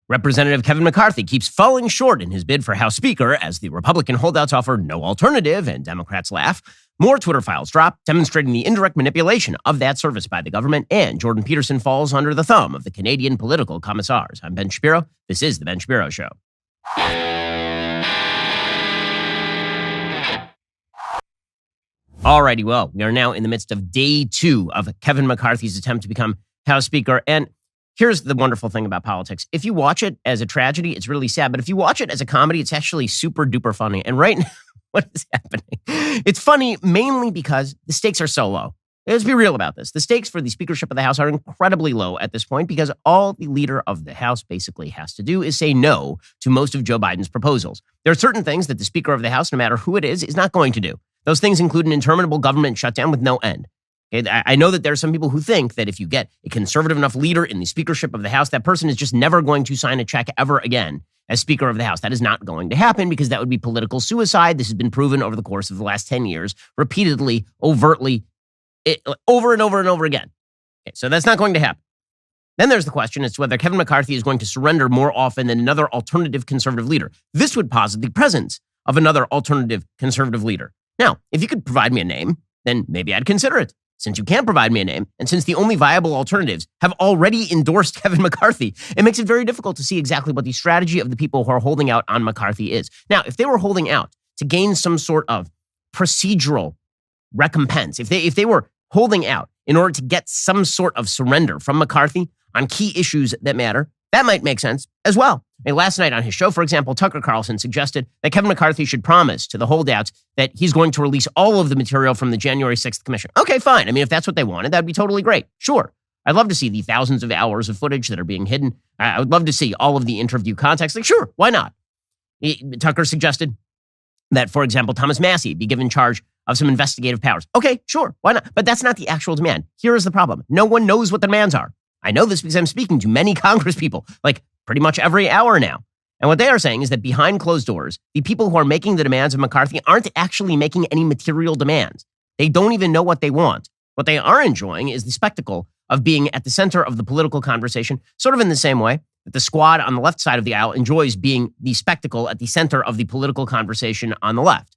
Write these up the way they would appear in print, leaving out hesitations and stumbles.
Representative Kevin McCarthy keeps falling short in his bid for House Speaker as the Republican holdouts offer no alternative and Democrats laugh. More Twitter files drop, demonstrating the indirect manipulation of that service by the government, and Jordan Peterson falls under the thumb of the Canadian political commissars. I'm Ben Shapiro. This is The Ben Shapiro Show. Alrighty, well, we are now in the midst of day 2 of Kevin McCarthy's attempt to become House Speaker, and here's the wonderful thing about politics. If you watch it as a tragedy, it's really sad. But if you watch it as a comedy, it's actually super duper funny. And right now, what is happening? It's funny mainly because the stakes are so low. Let's be real about this. The stakes for the speakership of the House are incredibly low at this point because all the leader of the House basically has to do is say no to most of Joe Biden's proposals. There are certain things that the Speaker of the House, no matter who it is not going to do. Those things include an interminable government shutdown with no end. Okay, I know that there are some people who think that if you get a conservative enough leader in the speakership of the House, that person is just never going to sign a check ever again as Speaker of the House. That is not going to happen because that would be political suicide. This has been proven over the course of the last 10 years, repeatedly, overtly, over and over and over again. Okay, so that's not going to happen. Then there's the question as to whether Kevin McCarthy is going to surrender more often than another alternative conservative leader. This would posit the presence of another alternative conservative leader. Now, if you could provide me a name, then maybe I'd consider it. Since you can't provide me a name, and since the only viable alternatives have already endorsed Kevin McCarthy, it makes it very difficult to see exactly what the strategy of the people who are holding out on McCarthy is. Now, if they were holding out to gain some sort of procedural recompense, if they were holding out in order to get some sort of surrender from McCarthy on key issues that matter, that might make sense as well. I mean, last night on his show, for example, Tucker Carlson suggested that Kevin McCarthy should promise to the holdouts that he's going to release all of the material from the January 6th commission. Okay, fine. I mean, if that's what they wanted, that'd be totally great. Sure. I'd love to see the thousands of hours of footage that are being hidden. I would love to see all of the interview context. Like, sure, why not? Tucker suggested that, for example, Thomas Massie be given charge of some investigative powers. Okay, sure, why not? But that's not the actual demand. Here is the problem. No one knows what the demands are. I know this because I'm speaking to many Congress people, like pretty much every hour now. And what they are saying is that behind closed doors, the people who are making the demands of McCarthy aren't actually making any material demands. They don't even know what they want. What they are enjoying is the spectacle of being at the center of the political conversation, sort of in the same way that the squad on the left side of the aisle enjoys being the spectacle at the center of the political conversation on the left.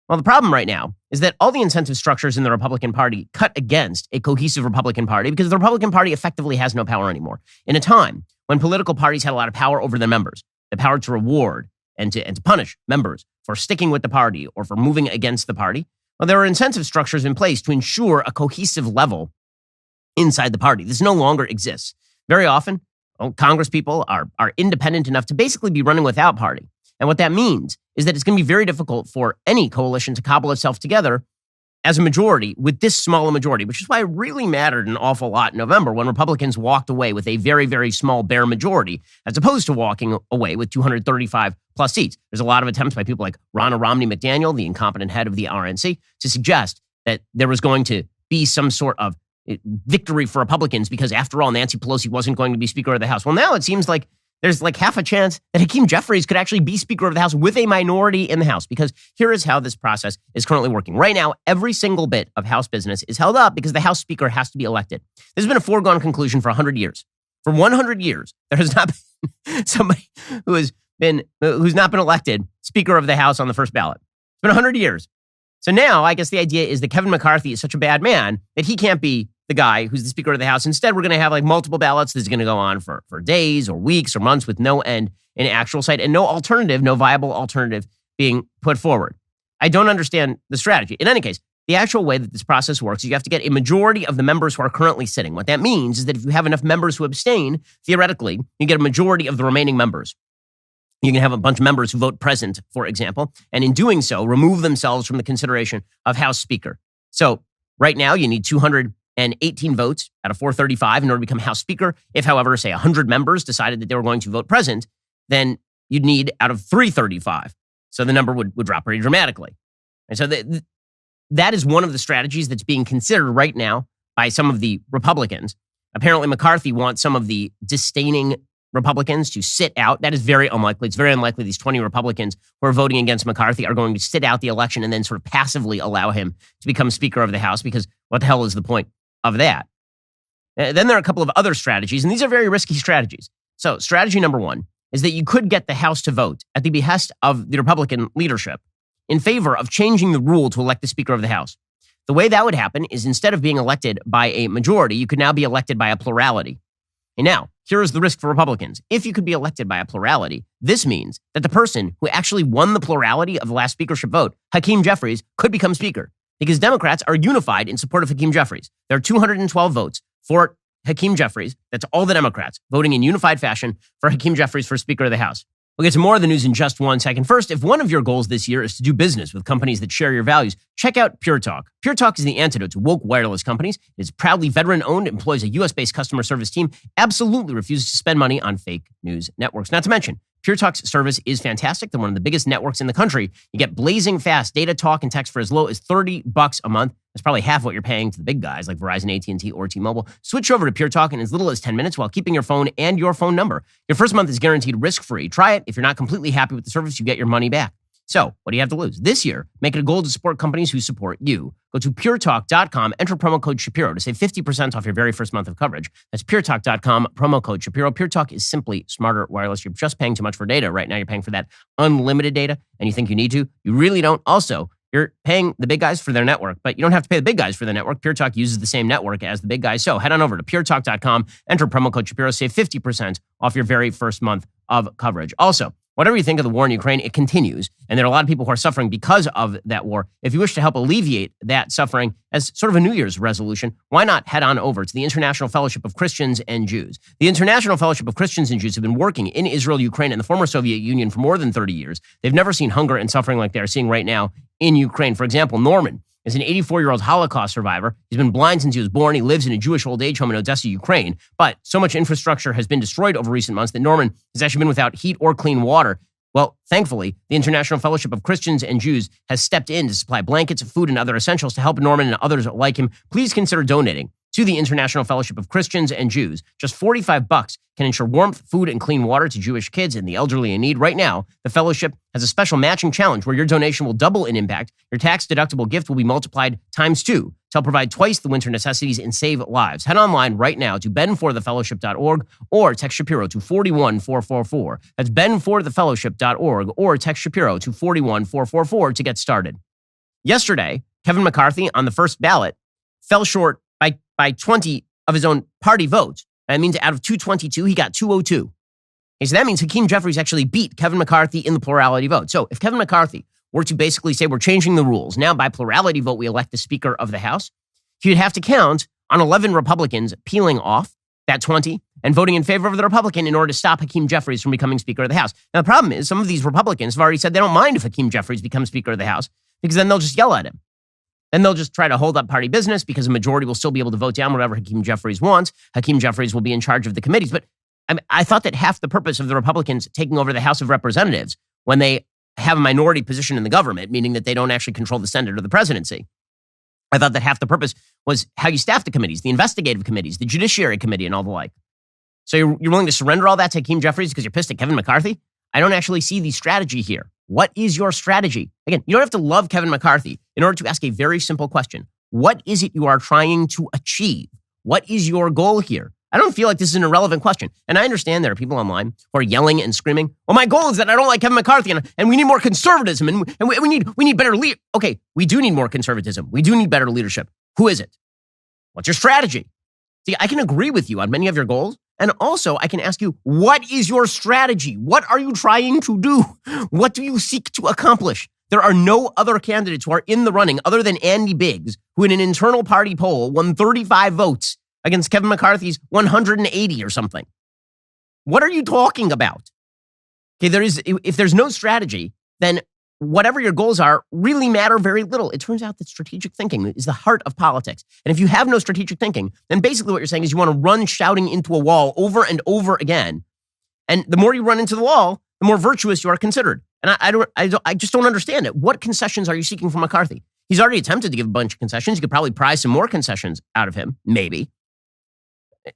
Well, the problem right now is that all the incentive structures in the Republican Party cut against a cohesive Republican Party because the Republican Party effectively has no power anymore. In a time when political parties had a lot of power over their members, the power to reward and to punish members for sticking with the party or for moving against the party, well, there are incentive structures in place to ensure a cohesive level inside the party. This no longer exists. Very often, Congress people are independent enough to basically be running without party. And what that means is that it's going to be very difficult for any coalition to cobble itself together as a majority with this small a majority, which is why it really mattered an awful lot in November when Republicans walked away with a very, very small bare majority, as opposed to walking away with 235 plus seats. There's a lot of attempts by people like Ronna Romney McDaniel, the incompetent head of the RNC, to suggest that there was going to be some sort of victory for Republicans because, after all, Nancy Pelosi wasn't going to be Speaker of the House. Well, now it seems like there's like half a chance that Hakeem Jeffries could actually be Speaker of the House with a minority in the House, because here is how this process is currently working. Right now, every single bit of House business is held up because the House Speaker has to be elected. This has been a foregone conclusion for 100 years. For 100 years, there has not been somebody who's not been elected Speaker of the House on the first ballot. It's been 100 years. So now I guess the idea is that Kevin McCarthy is such a bad man that he can't be the guy who's the Speaker of the House. Instead, we're going to have like multiple ballots. This is going to go on for days or weeks or months with no end in actual sight and no alternative, no viable alternative being put forward. I don't understand the strategy. In any case, the actual way that this process works is you have to get a majority of the members who are currently sitting. What that means is that if you have enough members who abstain, theoretically, you get a majority of the remaining members. You can have a bunch of members who vote present, for example, and in doing so, remove themselves from the consideration of House Speaker. So right now, you need 218 votes out of 435 in order to become House Speaker. If, however, say 100 members decided that they were going to vote present, then you'd need out of 335. So the number would drop pretty dramatically. And so that is one of the strategies that's being considered right now by some of the Republicans. Apparently, McCarthy wants some of the disdaining Republicans to sit out. That is very unlikely. It's very unlikely these 20 Republicans who are voting against McCarthy are going to sit out the election and then sort of passively allow him to become Speaker of the House, because what the hell is the point of that? Then there are a couple of other strategies, and these are very risky strategies. So strategy number one is that you could get the House to vote at the behest of the Republican leadership in favor of changing the rule to elect the Speaker of the House. The way that would happen is instead of being elected by a majority, you could now be elected by a plurality. And now, here is the risk for Republicans. If you could be elected by a plurality, this means that the person who actually won the plurality of the last speakership vote, Hakeem Jeffries, could become Speaker because Democrats are unified in support of Hakeem Jeffries. There are 212 votes for Hakeem Jeffries. That's all the Democrats voting in unified fashion for Hakeem Jeffries for Speaker of the House. We'll get to more of the news in just 1 second. First, if one of your goals this year is to do business with companies that share your values, check out Pure Talk. Pure Talk is the antidote to woke wireless companies. It is proudly veteran-owned, employs a U.S.-based customer service team, absolutely refuses to spend money on fake news networks. Not to mention, Pure Talk's service is fantastic. They're one of the biggest networks in the country. You get blazing fast data, talk, and text for as low as $30 a month. That's probably half what you're paying to the big guys like Verizon, AT&T, or T-Mobile. Switch over to Pure Talk in as little as 10 minutes while keeping your phone and your phone number. Your first month is guaranteed risk-free. Try it. If you're not completely happy with the service, you get your money back. So, what do you have to lose? This year, make it a goal to support companies who support you. Go to puretalk.com, enter promo code Shapiro to save 50% off your very first month of coverage. That's puretalk.com, promo code Shapiro. Pure Talk is simply smarter wireless. You're just paying too much for data. Right now, you're paying for that unlimited data, and you think you need to. You really don't. Also, you're paying the big guys for their network, but you don't have to pay the big guys for the network. Pure Talk uses the same network as the big guys. So head on over to puretalk.com, enter promo code Shapiro, save 50% off your very first month of coverage. Also, whatever you think of the war in Ukraine, it continues. And there are a lot of people who are suffering because of that war. If you wish to help alleviate that suffering as sort of a New Year's resolution, why not head on over to the International Fellowship of Christians and Jews? The International Fellowship of Christians and Jews have been working in Israel, Ukraine, and the former Soviet Union for more than 30 years. They've never seen hunger and suffering like they're seeing right now in Ukraine. For example, Norman is an 84-year-old Holocaust survivor. He's been blind since he was born. He lives in a Jewish old age home in Odessa, Ukraine. But so much infrastructure has been destroyed over recent months that Norman has actually been without heat or clean water. Well, thankfully, the International Fellowship of Christians and Jews has stepped in to supply blankets, food, and other essentials to help Norman and others like him. Please consider donating to the International Fellowship of Christians and Jews. Just $45 can ensure warmth, food, and clean water to Jewish kids and the elderly in need. Right now, the fellowship has a special matching challenge where your donation will double in impact. Your tax-deductible gift will be multiplied times 2 to help provide twice the winter necessities and save lives. Head online right now to benforthefellowship.org or text Shapiro to 41444. That's benforthefellowship.org or text Shapiro to 41444 to get started. Yesterday, Kevin McCarthy on the first ballot fell short by 20 of his own party votes. That means out of 222, he got 202. Okay, so that means Hakeem Jeffries actually beat Kevin McCarthy in the plurality vote. So if Kevin McCarthy were to basically say we're changing the rules, now by plurality vote we elect the Speaker of the House, he would have to count on 11 Republicans peeling off that 20 and voting in favor of the Republican in order to stop Hakeem Jeffries from becoming Speaker of the House. Now the problem is some of these Republicans have already said they don't mind if Hakeem Jeffries becomes Speaker of the House because then they'll just yell at him. Then they'll just try to hold up party business because a majority will still be able to vote down whatever Hakeem Jeffries wants. Hakeem Jeffries will be in charge of the committees. But I thought that half the purpose of the Republicans taking over the House of Representatives when they have a minority position in the government, meaning that they don't actually control the Senate or the presidency, I thought that half the purpose was how you staff the committees, the investigative committees, the Judiciary Committee, and all the like. So you're willing to surrender all that to Hakeem Jeffries because you're pissed at Kevin McCarthy? I don't actually see the strategy here. What is your strategy? Again, you don't have to love Kevin McCarthy in order to ask a very simple question. What is it you are trying to achieve? What is your goal here? I don't feel like this is an irrelevant question. And I understand there are people online who are yelling and screaming, well, my goal is that I don't like Kevin McCarthy and we need more conservatism and we need better leadership. Okay, we do need more conservatism. We do need better leadership. Who is it? What's your strategy? See, I can agree with you on many of your goals. And also, I can ask you, what is your strategy? What are you trying to do? What do you seek to accomplish? There are no other candidates who are in the running other than Andy Biggs, who in an internal party poll won 35 votes against Kevin McCarthy's 180 or something. What are you talking about? Okay, if there's no strategy, then whatever your goals are really matter very little. It turns out that strategic thinking is the heart of politics. And if you have no strategic thinking, then basically what you're saying is you want to run shouting into a wall over and over again. And the more you run into the wall, the more virtuous you are considered. And I just don't understand it. What concessions are you seeking from McCarthy? He's already attempted to give a bunch of concessions. You could probably pry some more concessions out of him, maybe.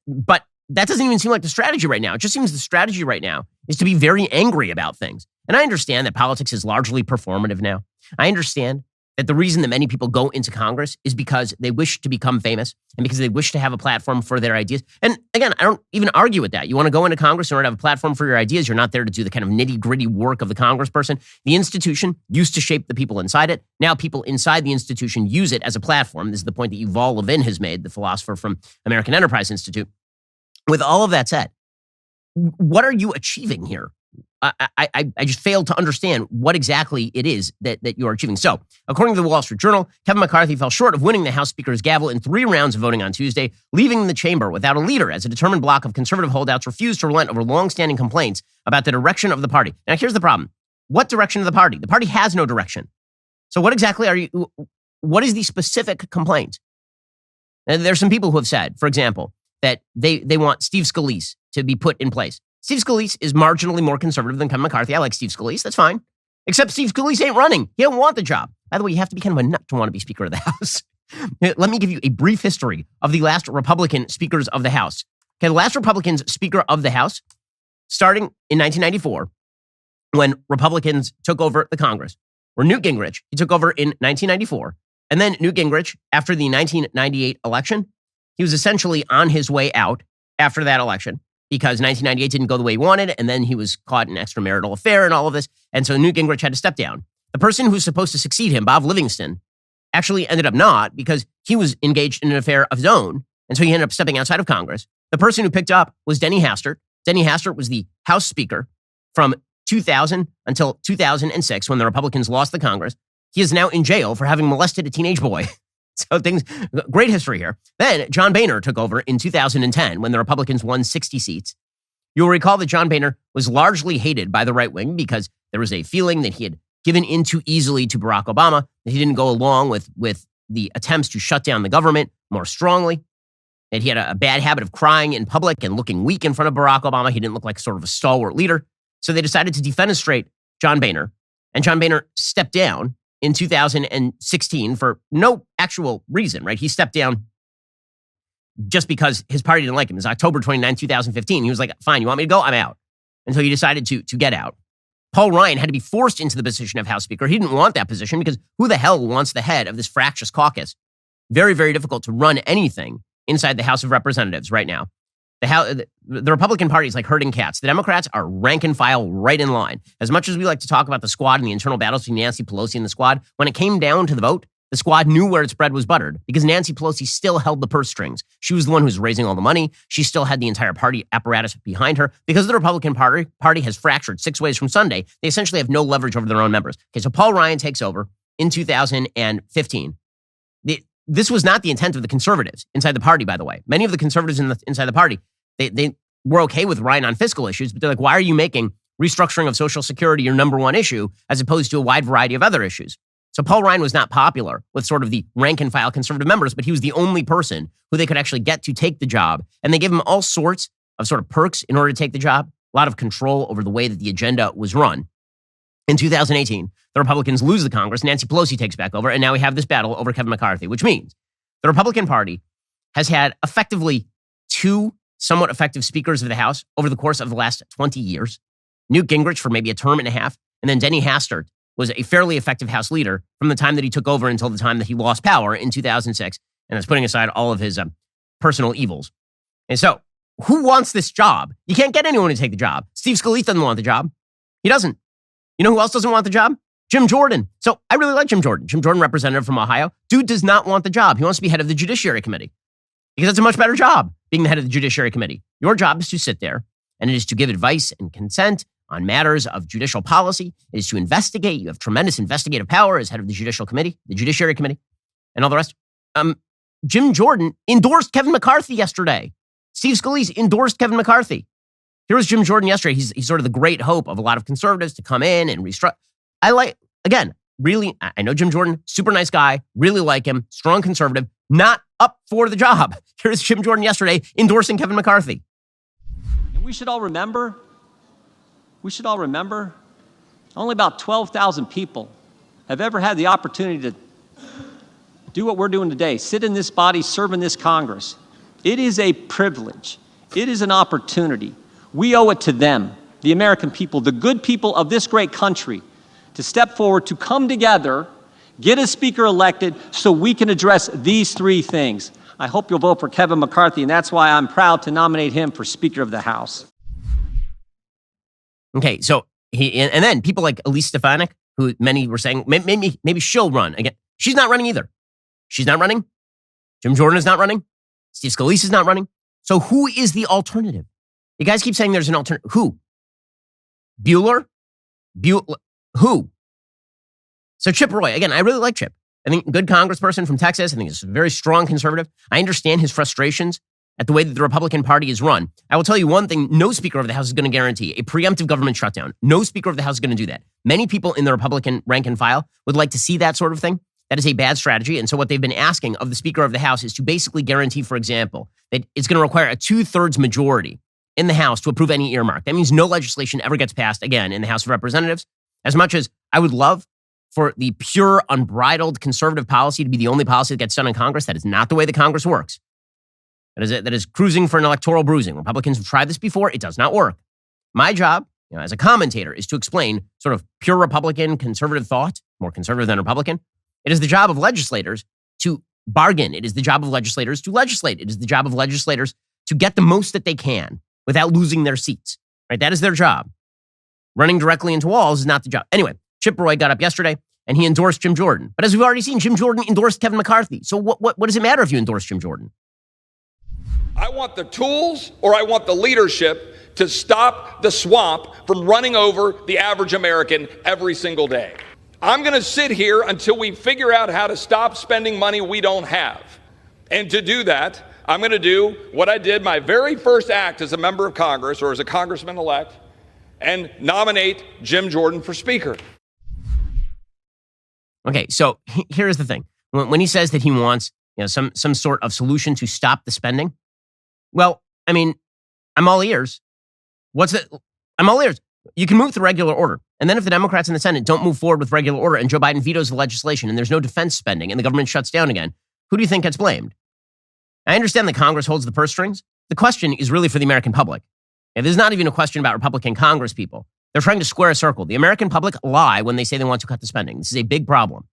But that doesn't even seem like the strategy right now. It just seems the strategy right now is to be very angry about things. And I understand that politics is largely performative now. I understand that the reason that many people go into Congress is because they wish to become famous and because they wish to have a platform for their ideas. And again, I don't even argue with that. You want to go into Congress in order to have a platform for your ideas. You're not there to do the kind of nitty-gritty work of the congressperson. The institution used to shape the people inside it. Now people inside the institution use it as a platform. This is the point that Yuval Levin has made, the philosopher from American Enterprise Institute. With all of that said, what are you achieving here? I just failed to understand what exactly it is that you are achieving. So, according to the Wall Street Journal, Kevin McCarthy fell short of winning the House Speaker's gavel in 3 rounds of voting on Tuesday, leaving the chamber without a leader as a determined bloc of conservative holdouts refused to relent over long-standing complaints about the direction of the party. Now, here's the problem. What direction of the party? The party has no direction. So what exactly what is the specific complaint? And there's some people who have said, for example, that they want Steve Scalise to be put in place. Steve Scalise is marginally more conservative than Kevin McCarthy. I like Steve Scalise. That's fine. Except Steve Scalise ain't running. He don't want the job. By the way, you have to be kind of a nut to want to be Speaker of the House. Let me give you a brief history of the last Republican Speakers of the House. Okay, the last Republican Speaker of the House, starting in 1994, when Republicans took over the Congress, were Newt Gingrich. He took over in 1994. And then Newt Gingrich, after the 1998 election, he was essentially on his way out after that election, because 1998 didn't go the way he wanted, and then he was caught in an extramarital affair and all of this, and so Newt Gingrich had to step down. The person who's supposed to succeed him, Bob Livingston, actually ended up not, because he was engaged in an affair of his own, and so he ended up stepping outside of Congress. The person who picked up was Denny Hastert. Denny Hastert was the House Speaker from 2000 until 2006, when the Republicans lost the Congress. He is now in jail for having molested a teenage boy. So great history here. Then John Boehner took over in 2010 when the Republicans won 60 seats. You'll recall that John Boehner was largely hated by the right wing because there was a feeling that he had given in too easily to Barack Obama, that he didn't go along with the attempts to shut down the government more strongly, that he had a bad habit of crying in public and looking weak in front of Barack Obama. He didn't look like sort of a stalwart leader. So they decided to defenestrate John Boehner, and John Boehner stepped down in 2016 for no actual reason, right? He stepped down just because his party didn't like him. It was October 29, 2015. He was like, fine, you want me to go? I'm out. And so he decided to get out. Paul Ryan had to be forced into the position of House Speaker. He didn't want that position because who the hell wants the head of this fractious caucus? Very, very difficult to run anything inside the House of Representatives right now. The Republican Party is like herding cats. The Democrats are rank and file right in line. As much as we like to talk about the squad and the internal battles between Nancy Pelosi and the squad, when it came down to the vote, the squad knew where its bread was buttered because Nancy Pelosi still held the purse strings. She was the one who was raising all the money. She still had the entire party apparatus behind her. Because the Republican Party has fractured 6 ways from Sunday, they essentially have no leverage over their own members. Okay, so Paul Ryan takes over in 2015. This was not the intent of the conservatives inside the party, by the way. Many of the conservatives inside the party, they were okay with Ryan on fiscal issues, but they're like, why are you making restructuring of Social Security your number one issue as opposed to a wide variety of other issues? So Paul Ryan was not popular with sort of the rank and file conservative members, but he was the only person who they could actually get to take the job. And they gave him all sorts of sort of perks in order to take the job, a lot of control over the way that the agenda was run. In 2018, the Republicans lose the Congress, Nancy Pelosi takes back over, and now we have this battle over Kevin McCarthy, which means the Republican Party has had effectively 2 somewhat effective speakers of the House over the course of the last 20 years. Newt Gingrich for maybe a term and a half, and then Denny Hastert was a fairly effective House leader from the time that he took over until the time that he lost power in 2006, and that's putting aside all of his personal evils. And so, who wants this job? You can't get anyone to take the job. Steve Scalise doesn't want the job. He doesn't. You know who else doesn't want the job? Jim Jordan. So I really like Jim Jordan. Jim Jordan, representative from Ohio. Dude does not want the job. He wants to be head of the Judiciary Committee because it's a much better job being the head of the Judiciary Committee. Your job is to sit there, and it is to give advice and consent on matters of judicial policy. It is to investigate. You have tremendous investigative power as head of the Judiciary Committee, and all the rest. Jim Jordan endorsed Kevin McCarthy yesterday. Steve Scalise endorsed Kevin McCarthy. Here was Jim Jordan yesterday. He's sort of the great hope of a lot of conservatives to come in and restructure. I know Jim Jordan, super nice guy, really like him, strong conservative, not up for the job. Here's Jim Jordan yesterday endorsing Kevin McCarthy. And we should all remember, only about 12,000 people have ever had the opportunity to do what we're doing today, sit in this body, serve in this Congress. It is a privilege. It is an opportunity. We owe it to them, the American people, the good people of this great country, to step forward, to come together Get a speaker elected so we can address these three things. I hope you'll vote for Kevin McCarthy, and that's why I'm proud to nominate him for Speaker of the House. Okay, so and then people like Elise Stefanik, who many were saying maybe she'll run again. She's not running either. She's not running. Jim Jordan is not running. Steve Scalise is not running. So who is the alternative? You guys keep saying there's an alternative. Who? Bueller? Who? So Chip Roy, again, I really like Chip. I think good congressperson from Texas. I think he's a very strong conservative. I understand his frustrations at the way that the Republican Party is run. I will tell you one thing, no Speaker of the House is going to guarantee a preemptive government shutdown. No Speaker of the House is going to do that. Many people in the Republican rank and file would like to see that sort of thing. That is a bad strategy. And so what they've been asking of the Speaker of the House is to basically guarantee, for example, that it's going to require a 2/3 majority in the House to approve any earmark. That means no legislation ever gets passed again in the House of Representatives. As much as I would love for the pure, unbridled conservative policy to be the only policy that gets done in Congress, that is not the way the Congress works. That is cruising for an electoral bruising. Republicans have tried this before. It does not work. My job, as a commentator, is to explain sort of pure Republican conservative thought, more conservative than Republican. It is the job of legislators to bargain. It is the job of legislators to legislate. It is the job of legislators to get the most that they can without losing their seats. Right? That is their job. Running directly into walls is not the job. Anyway, Chip Roy got up yesterday and he endorsed Jim Jordan. But as we've already seen, Jim Jordan endorsed Kevin McCarthy. So what does it matter if you endorse Jim Jordan? I want the tools or I want the leadership to stop the swamp from running over the average American every single day. I'm going to sit here until we figure out how to stop spending money we don't have. And to do that, I'm going to do what I did my very first act as a member of Congress or as a congressman-elect and nominate Jim Jordan for Speaker. Okay, so here's the thing. When he says that he wants some sort of solution to stop the spending, well, I mean, I'm all ears. I'm all ears. You can move to regular order. And then if the Democrats in the Senate don't move forward with regular order and Joe Biden vetoes the legislation and there's no defense spending and the government shuts down again, who do you think gets blamed? I understand that Congress holds the purse strings. The question is really for the American public. And this is not even a question about Republican Congress people. They're trying to square a circle. The American public lie when they say they want to cut the spending. This is a big problem.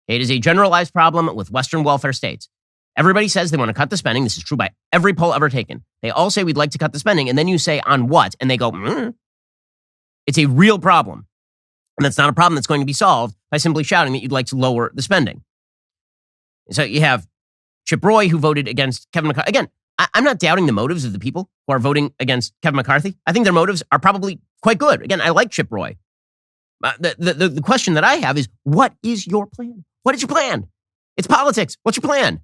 It is a generalized problem with Western welfare states. Everybody says they want to cut the spending. This is true by every poll ever taken. They all say we'd like to cut the spending. And then you say on what? And they go, It's a real problem. And that's not a problem that's going to be solved by simply shouting that you'd like to lower the spending. So you have Chip Roy, who voted against Kevin McCarthy. Again, I'm not doubting the motives of the people who are voting against Kevin McCarthy. I think their motives are probably quite good. Again, I like Chip Roy. The question that I have is, what is your plan? What is your plan? It's politics. What's your plan?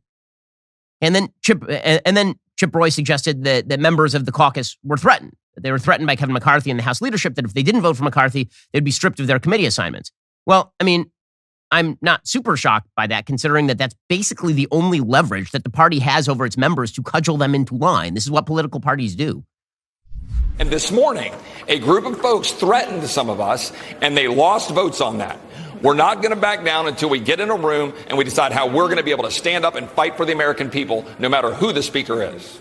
And then Chip Roy suggested that members of the caucus were threatened. They were threatened by Kevin McCarthy and the House leadership that if they didn't vote for McCarthy, they'd be stripped of their committee assignments. Well, I mean, I'm not super shocked by that, considering that that's basically the only leverage that the party has over its members to cudgel them into line. This is what political parties do. And this morning, a group of folks threatened some of us, and they lost votes on that. We're not going to back down until we get in a room and we decide how we're going to be able to stand up and fight for the American people, no matter who the speaker is.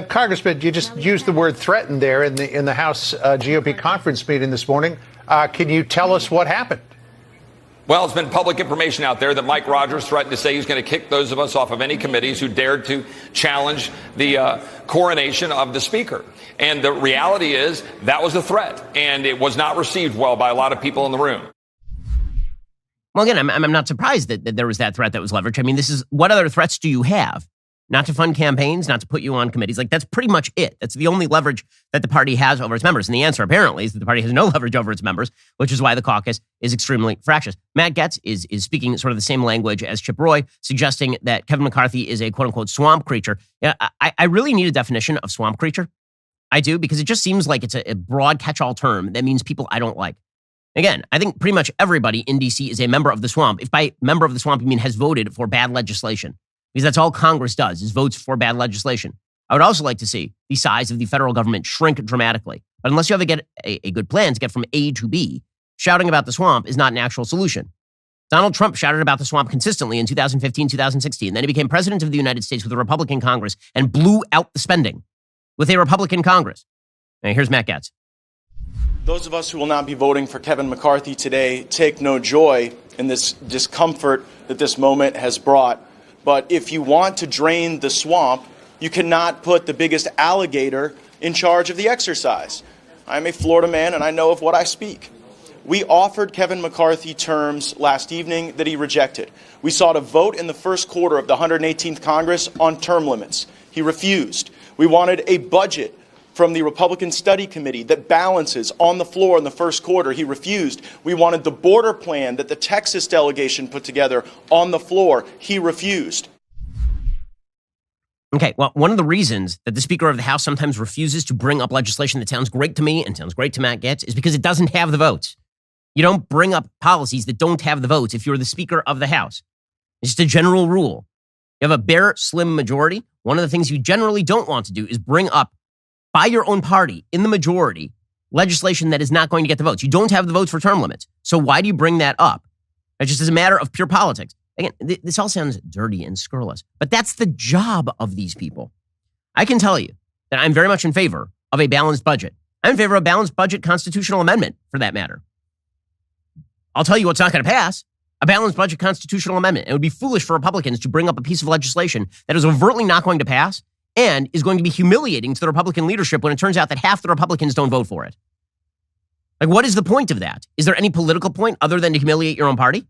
Congressman, you just used the word threatened there in the House GOP conference meeting this morning. Can you tell us what happened? Well, it's been public information out there that Mike Rogers threatened to say he's going to kick those of us off of any committees who dared to challenge the coronation of the speaker. And the reality is that was a threat, and it was not received well by a lot of people in the room. Well, again, I'm not surprised that there was that threat that was leveraged. I mean, this is, what other threats do you have? Not to fund campaigns, not to put you on committees. Like, that's pretty much it. That's the only leverage that the party has over its members. And the answer, apparently, is that the party has no leverage over its members, which is why the caucus is extremely fractious. Matt Gaetz is speaking sort of the same language as Chip Roy, suggesting that Kevin McCarthy is a quote-unquote swamp creature. I really need a definition of swamp creature. I do, because it just seems like it's a broad catch-all term that means people I don't like. Again, I think pretty much everybody in D.C. is a member of the swamp. If by member of the swamp you mean has voted for bad legislation, because that's all Congress does, is votes for bad legislation. I would also like to see the size of the federal government shrink dramatically. But unless you have a good plan to get from A to B, shouting about the swamp is not an actual solution. Donald Trump shouted about the swamp consistently in 2015, 2016. Then he became president of the United States with a Republican Congress and blew out the spending with a Republican Congress. Now, here's Matt Gaetz. Those of us who will not be voting for Kevin McCarthy today take no joy and this discomfort that this moment has brought. But if you want to drain the swamp, you cannot put the biggest alligator in charge of the exercise. I'm a Florida man, and I know of what I speak. We offered Kevin McCarthy terms last evening that he rejected. We sought a vote in the first quarter of the 118th Congress on term limits. He refused. We wanted a budget from the Republican Study Committee that balances on the floor in the first quarter. He refused. We wanted the border plan that the Texas delegation put together on the floor. He refused. Okay, well, one of the reasons that the Speaker of the House sometimes refuses to bring up legislation that sounds great to me and sounds great to Matt Gaetz is because it doesn't have the votes. You don't bring up policies that don't have the votes if you're the Speaker of the House. It's just a general rule. You have a bare, slim majority. One of the things you generally don't want to do is bring up, by your own party, in the majority, legislation that is not going to get the votes. You don't have the votes for term limits. So why do you bring that up? It just is a matter of pure politics. Again, this all sounds dirty and scurrilous, but that's the job of these people. I can tell you that I'm very much in favor of a balanced budget. I'm in favor of a balanced budget constitutional amendment, for that matter. I'll tell you what's not going to pass. A balanced budget constitutional amendment. It would be foolish for Republicans to bring up a piece of legislation that is overtly not going to pass and is going to be humiliating to the Republican leadership when it turns out that half the Republicans don't vote for it. Like, what is the point of that? Is there any political point other than to humiliate your own party?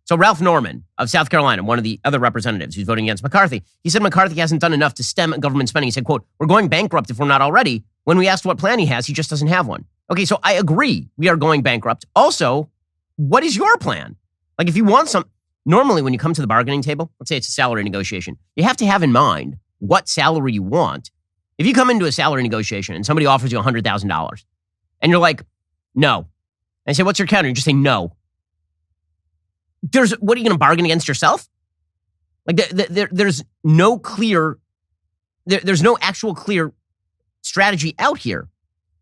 So Ralph Norman of South Carolina, one of the other representatives who's voting against McCarthy, he said McCarthy hasn't done enough to stem government spending. He said, quote, "We're going bankrupt if we're not already." When we asked what plan he has, he just doesn't have one. Okay, so I agree we are going bankrupt. Also, what is your plan? Like, if you want some, normally when you come to the bargaining table, let's say it's a salary negotiation, you have to have in mind what salary you want. If you come into a salary negotiation and somebody offers you $100,000 and you're like, no, and I say, what's your counter? You just say no. What are you going to bargain against yourself? Like there's no clear, there's no actual clear strategy out here.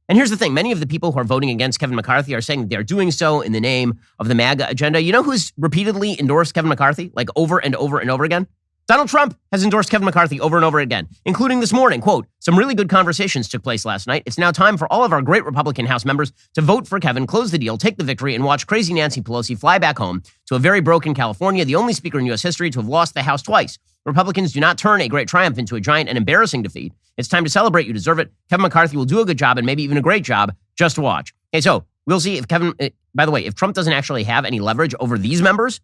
And here's the thing. Many of the people who are voting against Kevin McCarthy are saying that they're doing so in the name of the MAGA agenda. You know who's repeatedly endorsed Kevin McCarthy, like over and over and over again? Donald Trump has endorsed Kevin McCarthy over and over again, including this morning. Quote, "Some really good conversations took place last night. It's now time for all of our great Republican House members to vote for Kevin, close the deal, take the victory, and watch crazy Nancy Pelosi fly back home to a very broken California, the only speaker in U.S. history to have lost the House twice. Republicans do not turn a great triumph into a giant and embarrassing defeat. It's time to celebrate. You deserve it. Kevin McCarthy will do a good job and maybe even a great job. Just watch." Okay, so we'll see if Kevin, by the way, if Trump doesn't actually have any leverage over these members,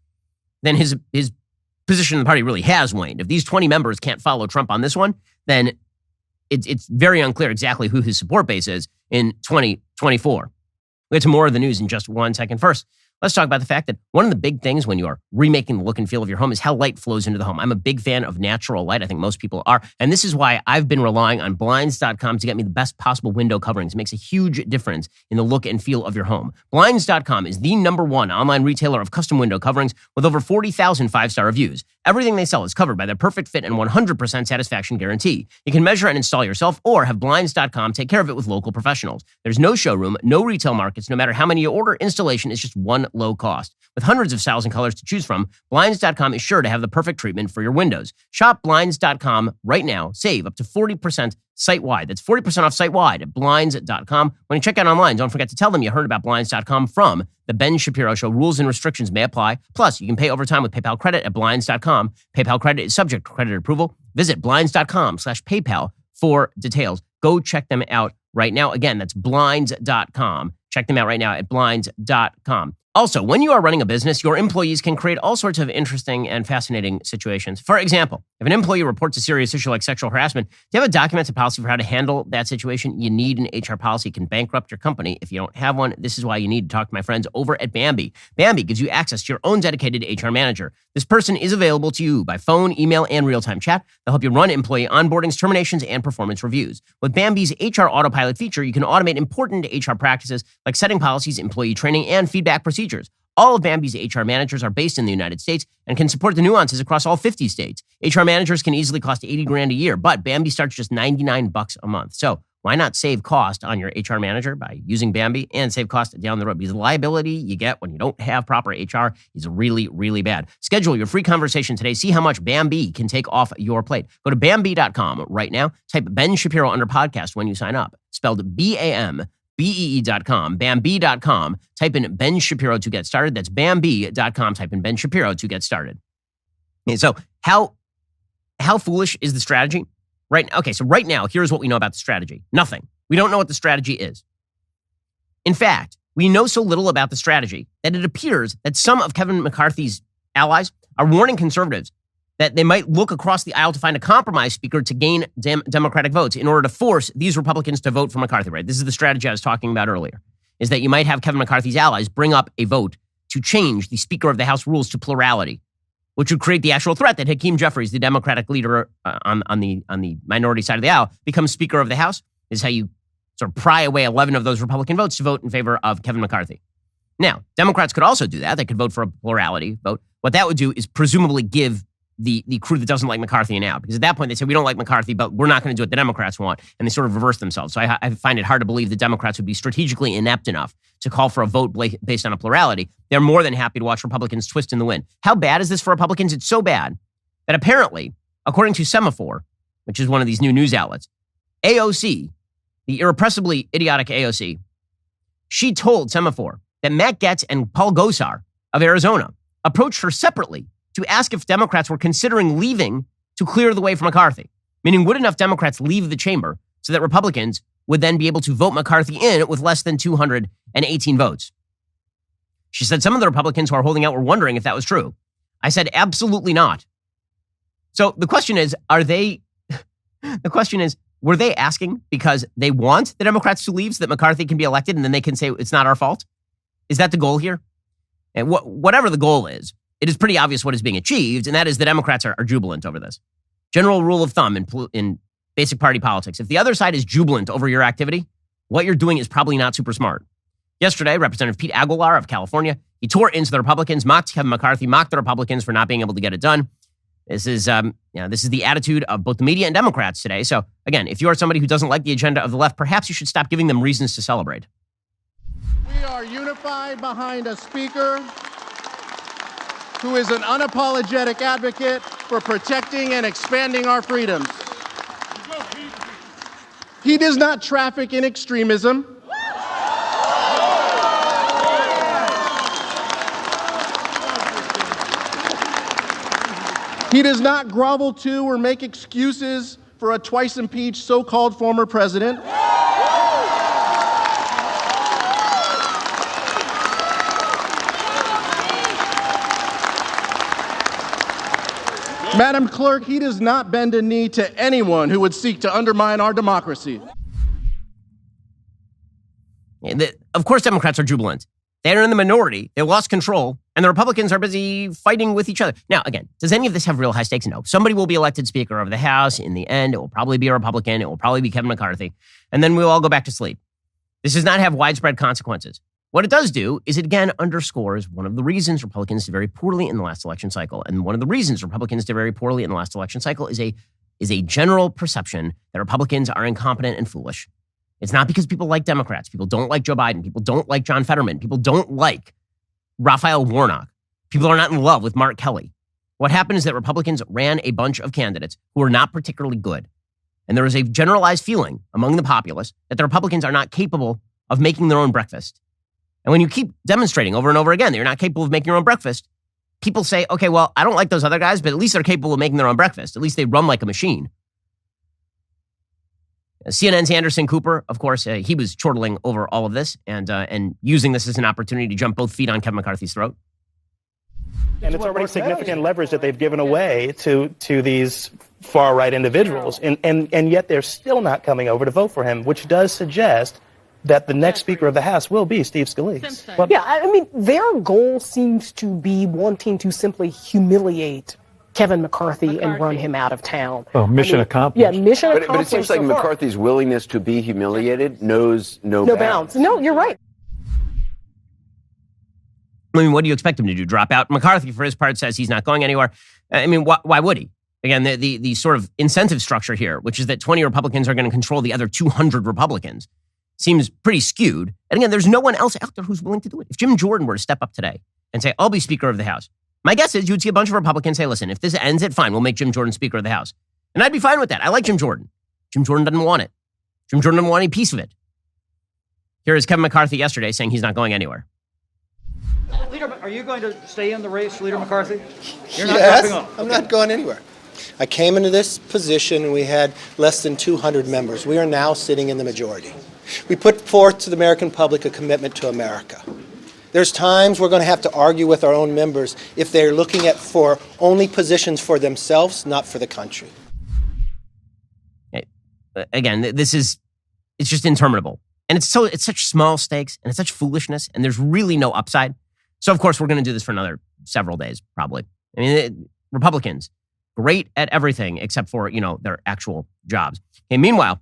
then his position in the party really has waned. If these 20 members can't follow Trump on this one, then it's very unclear exactly who his support base is in 2024. We'll get to more of the news in just 1 second. First, let's talk about the fact that one of the big things when you are remaking the look and feel of your home is how light flows into the home. I'm a big fan of natural light. I think most people are. And this is why I've been relying on Blinds.com to get me the best possible window coverings. It makes a huge difference in the look and feel of your home. Blinds.com is the #1 online retailer of custom window coverings with over 40,000 five-star reviews. Everything they sell is covered by their perfect fit and 100% satisfaction guarantee. You can measure and install yourself or have Blinds.com take care of it with local professionals. There's no showroom, no retail markets. No matter how many you order, installation is just one low cost. With hundreds of styles and colors to choose from, Blinds.com is sure to have the perfect treatment for your windows. Shop Blinds.com right now. Save up to 40% site-wide. That's 40% off site-wide at Blinds.com. When you check out online, don't forget to tell them you heard about Blinds.com from The Ben Shapiro Show. Rules and restrictions may apply. Plus, you can pay over time with PayPal credit at Blinds.com. PayPal credit is subject to credit approval. Visit Blinds.com/PayPal for details. Go check them out right now. Again, that's Blinds.com. Check them out right now at Blinds.com. Also, when you are running a business, your employees can create all sorts of interesting and fascinating situations. For example, if an employee reports a serious issue like sexual harassment, do you have a documented policy for how to handle that situation? You need an HR policy. It can bankrupt your company if you don't have one. This is why you need to talk to my friends over at Bambee. Bambee gives you access to your own dedicated HR manager. This person is available to you by phone, email, and real-time chat. They'll help you run employee onboardings, terminations, and performance reviews. With Bambee's HR Autopilot feature, you can automate important HR practices like setting policies, employee training, and feedback procedures. All of Bambee's HR managers are based in the United States and can support the nuances across all 50 states. HR managers can easily cost $80,000 a year, but Bambee starts just $99 a month. So why not save cost on your HR manager by using Bambee and save cost down the road? Because the liability you get when you don't have proper HR is really, really bad. Schedule your free conversation today. See how much Bambee can take off your plate. Go to Bambee.com right now. Type Ben Shapiro Under podcast when you sign up. Spelled BAM. BAMBEE.com, Bambee.com. Type in Ben Shapiro to get started. That's Bambee.com. Type in Ben Shapiro to get started. And so how foolish is the strategy? Right now, here's what we know about the strategy. Nothing. We don't know what the strategy is. In fact, we know so little about the strategy that it appears that some of Kevin McCarthy's allies are warning conservatives that they might look across the aisle to find a compromise speaker to gain Democratic votes in order to force these Republicans to vote for McCarthy, right? This is the strategy I was talking about earlier, is that you might have Kevin McCarthy's allies bring up a vote to change the Speaker of the House rules to plurality, which would create the actual threat that Hakeem Jeffries, the Democratic leader on the minority side of the aisle, becomes Speaker of the House. This is how you sort of pry away 11 of those Republican votes to vote in favor of Kevin McCarthy. Now, Democrats could also do that. They could vote for a plurality vote. What that would do is presumably give the crew that doesn't like McCarthy an out. Because at that point, they say, we don't like McCarthy, but we're not going to do what the Democrats want. And they sort of reverse themselves. So I find it hard to believe the Democrats would be strategically inept enough to call for a vote based on a plurality. They're more than happy to watch Republicans twist in the wind. How bad is this for Republicans? It's so bad that apparently, according to Semaphore, which is one of these new news outlets, AOC, the irrepressibly idiotic AOC, she told Semaphore that Matt Gaetz and Paul Gosar of Arizona approached her separately to ask if Democrats were considering leaving to clear the way for McCarthy, meaning would enough Democrats leave the chamber so that Republicans would then be able to vote McCarthy in with less than 218 votes. She said some of the Republicans who are holding out were wondering if that was true. I said, absolutely not. So the question is, were they asking because they want the Democrats to leave so that McCarthy can be elected and then they can say it's not our fault? Is that the goal here? And whatever the goal is, it is pretty obvious what is being achieved, and that is the Democrats are jubilant over this. General rule of thumb in basic party politics. If the other side is jubilant over your activity, what you're doing is probably not super smart. Yesterday, Representative Pete Aguilar of California, he tore into the Republicans, mocked Kevin McCarthy, mocked the Republicans for not being able to get it done. This is the attitude of both the media and Democrats today. So again, if you are somebody who doesn't like the agenda of the left, perhaps you should stop giving them reasons to celebrate. We are unified behind a speaker who is an unapologetic advocate for protecting and expanding our freedoms. He does not traffic in extremism. He does not grovel to or make excuses for a twice impeached so-called former president. Madam Clerk, he does not bend a knee to anyone who would seek to undermine our democracy. Of course, Democrats are jubilant. They're in the minority. They lost control, and the Republicans are busy fighting with each other. Now, again, does any of this have real high stakes? No. Somebody will be elected Speaker of the House. In the end, it will probably be a Republican. It will probably be Kevin McCarthy. And then we'll all go back to sleep. This does not have widespread consequences. What it does do is it again underscores one of the reasons Republicans did very poorly in the last election cycle. And one of the reasons Republicans did very poorly in the last election cycle is a general perception that Republicans are incompetent and foolish. It's not because people like Democrats. People don't like Joe Biden. People don't like John Fetterman. People don't like Raphael Warnock. People are not in love with Mark Kelly. What happened is that Republicans ran a bunch of candidates who were not particularly good. And there is a generalized feeling among the populace that the Republicans are not capable of making their own breakfast. And when you keep demonstrating over and over again that you're not capable of making your own breakfast, people say, okay, well, I don't like those other guys, but at least they're capable of making their own breakfast. At least they run like a machine. CNN's Anderson Cooper, of course, he was chortling over all of this and using this as an opportunity to jump both feet on Kevin McCarthy's throat. And it's already significant leverage that they've given away to these far-right individuals. And yet they're still not coming over to vote for him, which does suggest that the next Speaker of the House will be Steve Scalise. Well, yeah, I mean, their goal seems to be wanting to simply humiliate Kevin McCarthy and run him out of town. Oh, mission accomplished. Yeah, mission accomplished. But it seems like McCarthy's willingness to be humiliated knows no bounds. No, you're right. I mean, what do you expect him to do? Drop out? McCarthy, for his part, says he's not going anywhere. I mean, why would he? Again, the sort of incentive structure here, which is that 20 Republicans are going to control the other 200 Republicans, seems pretty skewed. And again, there's no one else out there who's willing to do it. If Jim Jordan were to step up today and say, I'll be Speaker of the House, my guess is you'd see a bunch of Republicans say, listen, if this ends it, fine, we'll make Jim Jordan Speaker of the House. And I'd be fine with that. I like Jim Jordan. Jim Jordan doesn't want it. Jim Jordan doesn't want any piece of it. Here is Kevin McCarthy yesterday saying he's not going anywhere. Leader, are you going to stay in the race, Leader McCarthy? You're not yes, dropping off. I'm not going anywhere. I came into this position and we had less than 200 members. We are now sitting in the majority. We put forth to the American public a commitment to America. There's times we're going to have to argue with our own members if they're looking at for only positions for themselves, not for the country. Again, it's just interminable. And it's such small stakes and it's such foolishness and there's really no upside. So, of course, we're going to do this for another several days, probably. I mean, Republicans, great at everything except for, their actual jobs. Okay, meanwhile,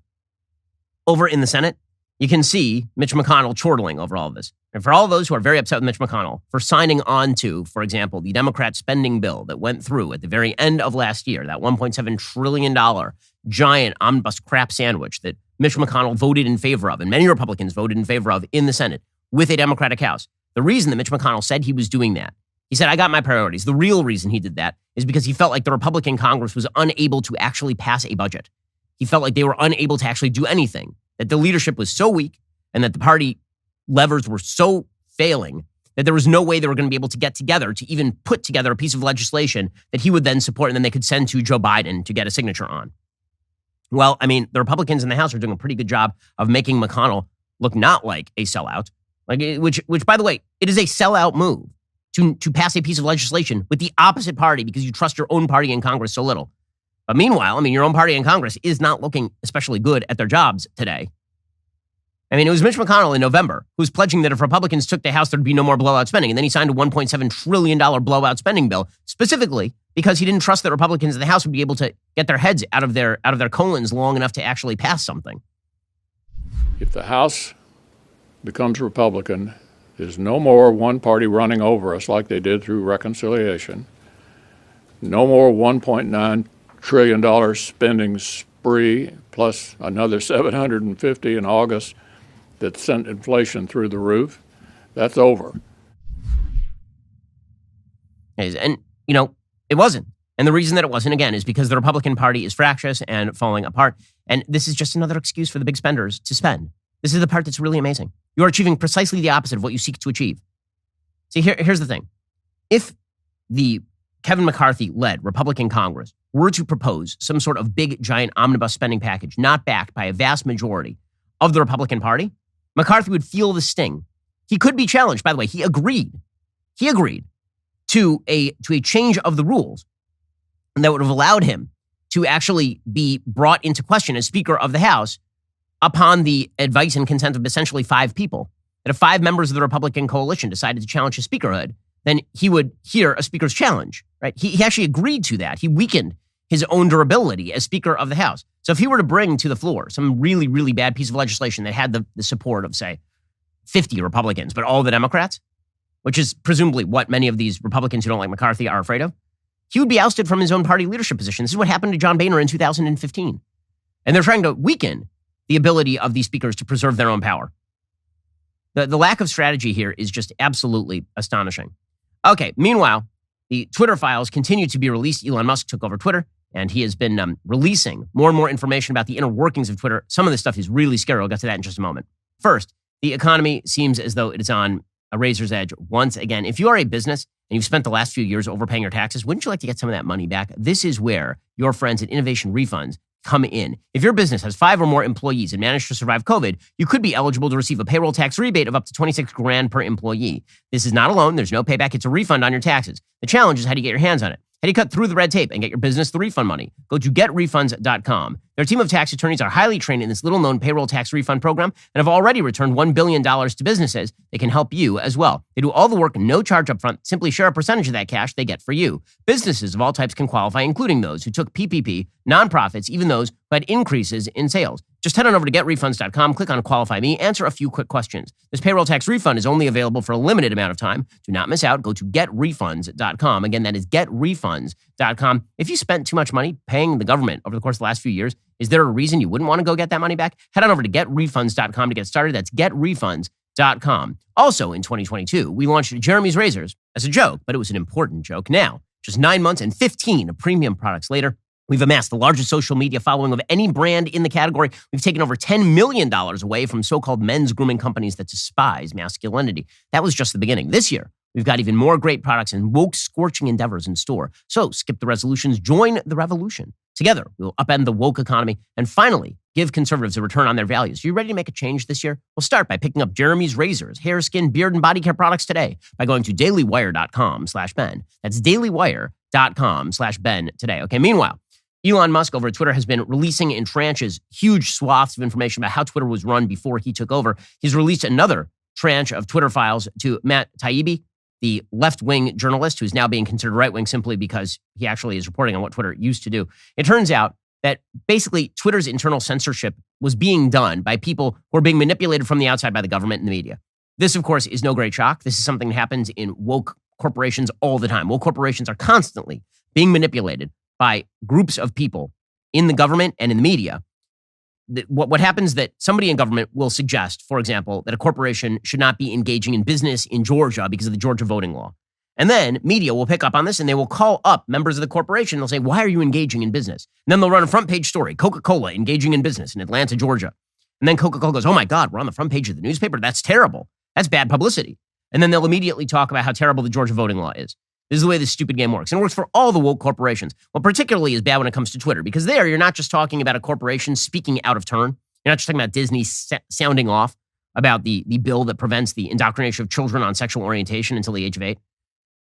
over in the Senate, you can see Mitch McConnell chortling over all of this. And for all those who are very upset with Mitch McConnell for signing on to, for example, the Democrat spending bill that went through at the very end of last year, that $1.7 trillion giant omnibus crap sandwich that Mitch McConnell voted in favor of, and many Republicans voted in favor of in the Senate with a Democratic House. The reason that Mitch McConnell said he was doing that, he said, I got my priorities. The real reason he did that is because he felt like the Republican Congress was unable to actually pass a budget. He felt like they were unable to actually do anything, that the leadership was so weak and that the party levers were so failing that there was no way they were going to be able to get together to even put together a piece of legislation that he would then support and then they could send to Joe Biden to get a signature on. Well, I mean, the Republicans in the House are doing a pretty good job of making McConnell look not like a sellout, which by the way, it is a sellout move to pass a piece of legislation with the opposite party because you trust your own party in Congress so little. But meanwhile, I mean, your own party in Congress is not looking especially good at their jobs today. I mean, it was Mitch McConnell in November who was pledging that if Republicans took the House, there'd be no more blowout spending. And then he signed a $1.7 trillion blowout spending bill, specifically because he didn't trust that Republicans in the House would be able to get their heads out of their colons long enough to actually pass something. If the House becomes Republican, there's no more one party running over us like they did through reconciliation. No more $1.9 trillion spending spree, plus another 750 in August that sent inflation through the roof. That's over. And, it wasn't. And the reason that it wasn't, again, is because the Republican Party is fractious and falling apart. And this is just another excuse for the big spenders to spend. This is the part that's really amazing. You are achieving precisely the opposite of what you seek to achieve. See, here's the thing. If the Kevin McCarthy-led Republican Congress were to propose some sort of big, giant omnibus spending package not backed by a vast majority of the Republican Party, McCarthy would feel the sting. He could be challenged. By the way, he agreed to a change of the rules that would have allowed him to actually be brought into question as Speaker of the House upon the advice and consent of essentially 5 people. That if 5 members of the Republican coalition decided to challenge his speakerhood, then he would hear a speaker's challenge, right? He actually agreed to that. He weakened his own durability as Speaker of the House. So if he were to bring to the floor some really, really bad piece of legislation that had the support of, say, 50 Republicans, but all the Democrats, which is presumably what many of these Republicans who don't like McCarthy are afraid of, he would be ousted from his own party leadership position. This is what happened to John Boehner in 2015. And they're trying to weaken the ability of these speakers to preserve their own power. The lack of strategy here is just absolutely astonishing. Okay, meanwhile, the Twitter files continue to be released. Elon Musk took over Twitter, and he has been releasing more and more information about the inner workings of Twitter. Some of this stuff is really scary. I'll get to that in just a moment. First, the economy seems as though it is on a razor's edge once again. If you are a business and you've spent the last few years overpaying your taxes, wouldn't you like to get some of that money back? This is where your friends at Innovation Refunds come in. If your business has 5 or more employees and managed to survive COVID, you could be eligible to receive a payroll tax rebate of up to $26,000 per employee. This is not a loan. There's no payback. It's a refund on your taxes. The challenge is how do you get your hands on it? How do you cut through the red tape and get your business the refund money? Go to getrefunds.com. Their team of tax attorneys are highly trained in this little-known payroll tax refund program and have already returned $1 billion to businesses. They can help you as well. They do all the work, no charge up front. Simply share a percentage of that cash they get for you. Businesses of all types can qualify, including those who took PPP, nonprofits, even those who had increases in sales. Just head on over to getrefunds.com, click on Qualify Me, answer a few quick questions. This payroll tax refund is only available for a limited amount of time. Do not miss out. Go to getrefunds.com. Again, that is getrefunds.com. If you spent too much money paying the government over the course of the last few years, is there a reason you wouldn't want to go get that money back? Head on over to getrefunds.com to get started. That's getrefunds.com. Also in 2022, we launched Jeremy's Razors as a joke, but it was an important joke. Now, just 9 months and 15 premium products later, We've amassed the largest social media following of any brand in the category. We've taken over $10 million away from so-called men's grooming companies that despise masculinity. That was just the beginning. This year, we've got even more great products and woke, scorching endeavors in store. So skip the resolutions, join the revolution. Together, we'll upend the woke economy and finally give conservatives a return on their values. Are you ready to make a change this year? We'll start by picking up Jeremy's razors, hair, skin, beard, and body care products today by going to dailywire.com/Ben. That's dailywire.com/Ben today. Okay, meanwhile, Elon Musk over at Twitter has been releasing in tranches huge swaths of information about how Twitter was run before he took over. He's released another tranche of Twitter files to Matt Taibbi, the left-wing journalist who's now being considered right-wing simply because he actually is reporting on what Twitter used to do. It turns out that basically Twitter's internal censorship was being done by people who are being manipulated from the outside by the government and the media. This, of course, is no great shock. This is something that happens in woke corporations all the time. Woke corporations are constantly being manipulated by groups of people in the government and in the media. What happens is that somebody in government will suggest, for example, that a corporation should not be engaging in business in Georgia because of the Georgia voting law. And then media will pick up on this and they will call up members of the corporation. They'll say, why are you engaging in business? And then they'll run a front page story, Coca-Cola engaging in business in Atlanta, Georgia. And then Coca-Cola goes, oh my God, we're on the front page of the newspaper. That's terrible. That's bad publicity. And then they'll immediately talk about how terrible the Georgia voting law is. This is the way this stupid game works. And it works for all the woke corporations. Well, particularly is bad when it comes to Twitter, because there you're not just talking about a corporation speaking out of turn. You're not just talking about Disney sounding off about the bill that prevents the indoctrination of children on sexual orientation until the age of 8.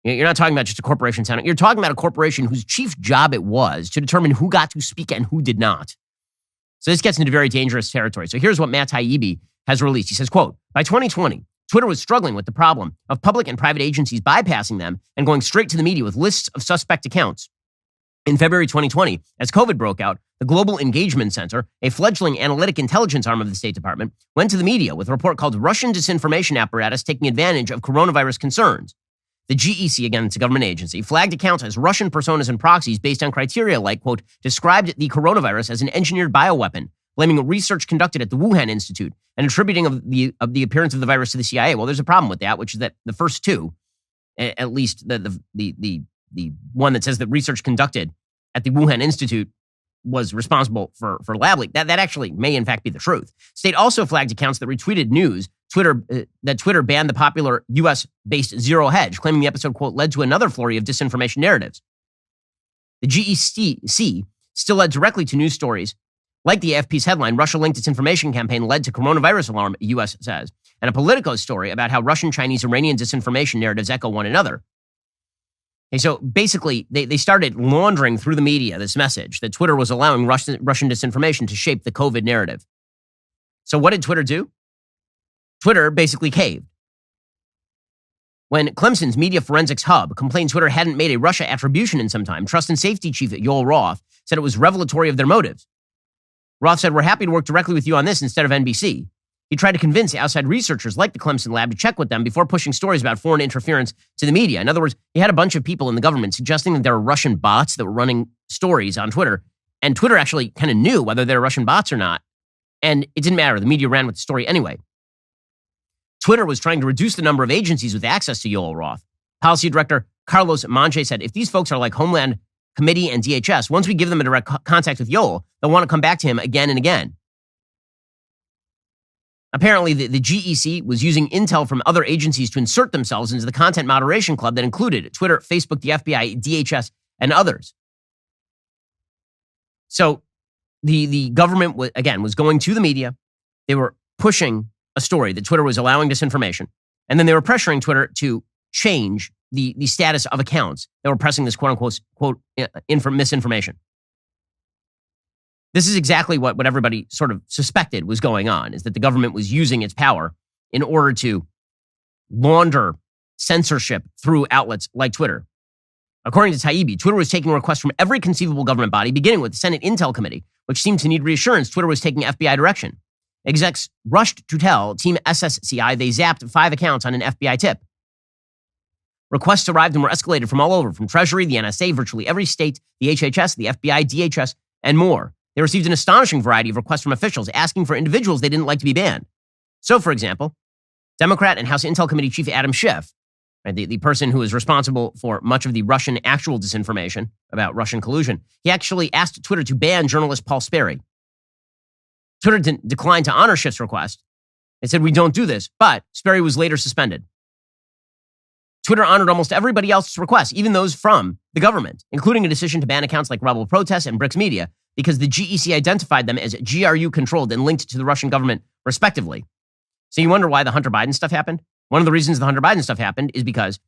You're not talking about just a corporation sounding. You're talking about a corporation whose chief job it was to determine who got to speak and who did not. So this gets into very dangerous territory. So here's what Matt Taibbi has released. He says, quote, by 2020, Twitter was struggling with the problem of public and private agencies bypassing them and going straight to the media with lists of suspect accounts. In February 2020, as COVID broke out, the Global Engagement Center, a fledgling analytic intelligence arm of the State Department, went to the media with a report called Russian Disinformation Apparatus Taking Advantage of Coronavirus Concerns. The GEC, again, it's a government agency, flagged accounts as Russian personas and proxies based on criteria like, quote, described the coronavirus as an engineered bioweapon, blaming research conducted at the Wuhan Institute and attributing of the appearance of the virus to the CIA. Well, there's a problem with that, which is that the first two, at least the one that says that research conducted at the Wuhan Institute was responsible for lab leak, that actually may in fact be the truth. State also flagged accounts that retweeted news that Twitter banned the popular U.S.-based Zero Hedge, claiming the episode, quote, led to another flurry of disinformation narratives. The GEC still led directly to news stories like the AFP's headline, Russia-linked disinformation campaign led to coronavirus alarm, U.S. says, and a Politico story about how Russian, Chinese, Iranian disinformation narratives echo one another. Okay, so basically, they started laundering through the media this message that Twitter was allowing Russian disinformation to shape the COVID narrative. So what did Twitter do? Twitter basically caved. When Clemson's media forensics hub complained Twitter hadn't made a Russia attribution in some time, trust and safety chief Yoel Roth said it was revelatory of their motives. Roth said, we're happy to work directly with you on this instead of NBC. He tried to convince outside researchers like the Clemson lab to check with them before pushing stories about foreign interference to the media. In other words, he had a bunch of people in the government suggesting that there were Russian bots that were running stories on Twitter. And Twitter actually kind of knew whether they were Russian bots or not. And it didn't matter. The media ran with the story anyway. Twitter was trying to reduce the number of agencies with access to Yoel Roth. Policy Director Carlos Manche said, if these folks are like Homeland Committee and DHS, once we give them a direct contact with Yoel, they'll want to come back to him again and again. Apparently, the GEC was using intel from other agencies to insert themselves into the content moderation club that included Twitter, Facebook, the FBI, DHS, and others. So the government, was going to the media. They were pushing a story that Twitter was allowing disinformation. And then they were pressuring Twitter to change the status of accounts that were pressing this quote-unquote misinformation. This is exactly what everybody sort of suspected was going on, is that the government was using its power in order to launder censorship through outlets like Twitter. According to Taibbi, Twitter was taking requests from every conceivable government body, beginning with the Senate Intel Committee, which seemed to need reassurance Twitter was taking FBI direction. Execs rushed to tell Team SSCI they zapped 5 accounts on an FBI tip. Requests arrived and were escalated from all over, from Treasury, the NSA, virtually every state, the HHS, the FBI, DHS, and more. They received an astonishing variety of requests from officials asking for individuals they didn't like to be banned. So, for example, Democrat and House Intel Committee Chief Adam Schiff right? The person who is responsible for much of the Russian actual disinformation about Russian collusion, he actually asked Twitter to ban journalist Paul Sperry. Twitter declined to honor Schiff's request. They said, we don't do this, but Sperry was later suspended. Twitter honored almost everybody else's requests, even those from the government, including a decision to ban accounts like Rebel Protest and Bricks Media, because the GEC identified them as GRU-controlled and linked to the Russian government, respectively. So you wonder why the Hunter Biden stuff happened? One of the reasons the Hunter Biden stuff happened is because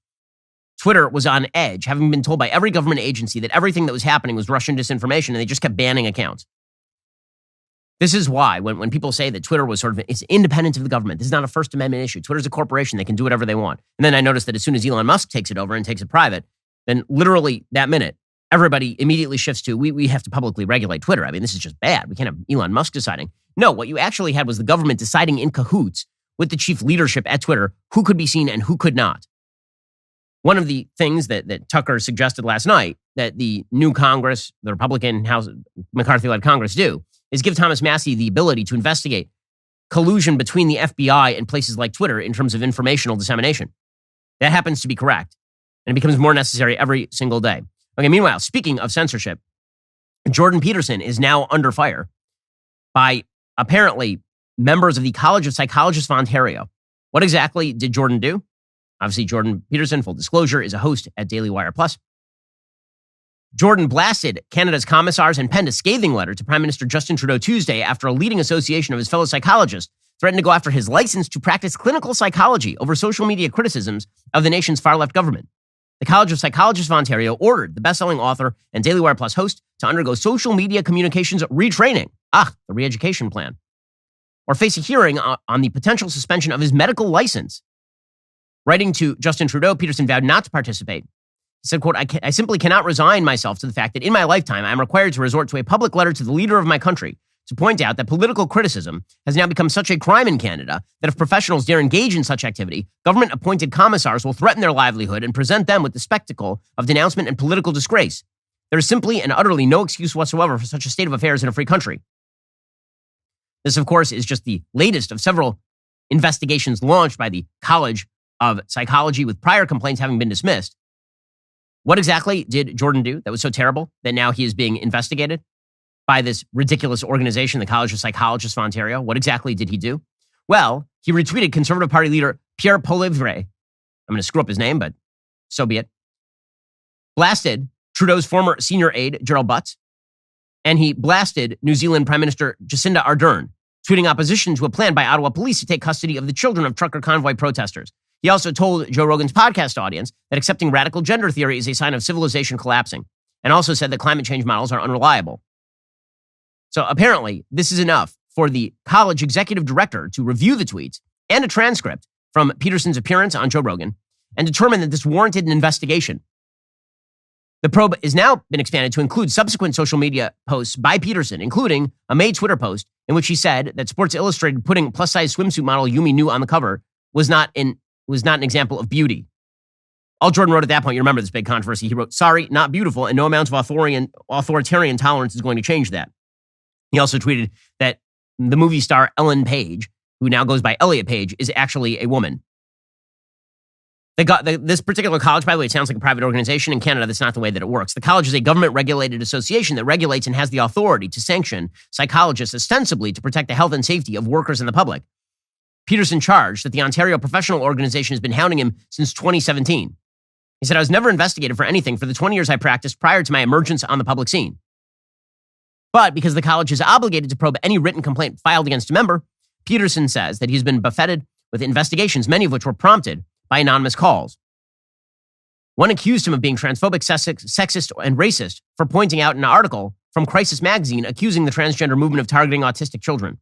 Twitter was on edge, having been told by every government agency that everything that was happening was Russian disinformation, and they just kept banning accounts. This is why when people say that Twitter was sort of, it's independent of the government, this is not a First Amendment issue. Twitter's a corporation. They can do whatever they want. And then I noticed that as soon as Elon Musk takes it over and takes it private, then literally that minute, everybody immediately shifts to, we have to publicly regulate Twitter. I mean, this is just bad. We can't have Elon Musk deciding. No, what you actually had was the government deciding in cahoots with the chief leadership at Twitter who could be seen and who could not. One of the things that Tucker suggested last night that the new Congress, the Republican House, McCarthy-led Congress do, is give Thomas Massie the ability to investigate collusion between the FBI and places like Twitter in terms of informational dissemination. That happens to be correct, and it becomes more necessary every single day. Okay, meanwhile, speaking of censorship, Jordan Peterson is now under fire by apparently members of the College of Psychologists of Ontario. What exactly did Jordan do? Obviously, Jordan Peterson, full disclosure, is a host at DailyWire Plus. Jordan blasted Canada's commissars and penned a scathing letter to Prime Minister Justin Trudeau Tuesday after a leading association of his fellow psychologists threatened to go after his license to practice clinical psychology over social media criticisms of the nation's far-left government. The College of Psychologists of Ontario ordered the best-selling author and DailyWire Plus host to undergo social media communications retraining, the re-education plan, or face a hearing on the potential suspension of his medical license. Writing to Justin Trudeau, Peterson vowed not to participate. He said, quote, I simply cannot resign myself to the fact that in my lifetime, I am required to resort to a public letter to the leader of my country to point out that political criticism has now become such a crime in Canada that if professionals dare engage in such activity, government-appointed commissars will threaten their livelihood and present them with the spectacle of denouncement and political disgrace. There is simply and utterly no excuse whatsoever for such a state of affairs in a free country. This, of course, is just the latest of several investigations launched by the College of Psychology with prior complaints having been dismissed. What exactly did Jordan do that was so terrible that now he is being investigated by this ridiculous organization, the College of Psychologists of Ontario? What exactly did he do? Well, he retweeted Conservative Party leader Pierre Poilievre. I'm going to screw up his name, but so be it. Blasted Trudeau's former senior aide, Gerald Butts, and he blasted New Zealand Prime Minister Jacinda Ardern, tweeting opposition to a plan by Ottawa police to take custody of the children of trucker convoy protesters. He also told Joe Rogan's podcast audience that accepting radical gender theory is a sign of civilization collapsing, and also said that climate change models are unreliable. So apparently, this is enough for the college executive director to review the tweets and a transcript from Peterson's appearance on Joe Rogan and determine that this warranted an investigation. The probe has now been expanded to include subsequent social media posts by Peterson, including a May Twitter post in which he said that Sports Illustrated putting plus-size swimsuit model Yumi Nu on the cover was not an example of beauty. All Jordan wrote at that point, you remember this big controversy, he wrote, sorry, not beautiful, and no amount of authoritarian tolerance is going to change that. He also tweeted that the movie star Ellen Page, who now goes by Elliot Page, is actually a woman. This particular college, by the way, it sounds like a private organization. In Canada, that's not the way that it works. The college is a government-regulated association that regulates and has the authority to sanction psychologists ostensibly to protect the health and safety of workers and the public. Peterson charged that the Ontario Professional Organization has been hounding him since 2017. He said, I was never investigated for anything for the 20 years I practiced prior to my emergence on the public scene. But because the college is obligated to probe any written complaint filed against a member, Peterson says that he's been buffeted with investigations, many of which were prompted by anonymous calls. One accused him of being transphobic, sexist, and racist for pointing out an article from Crisis Magazine accusing the transgender movement of targeting autistic children.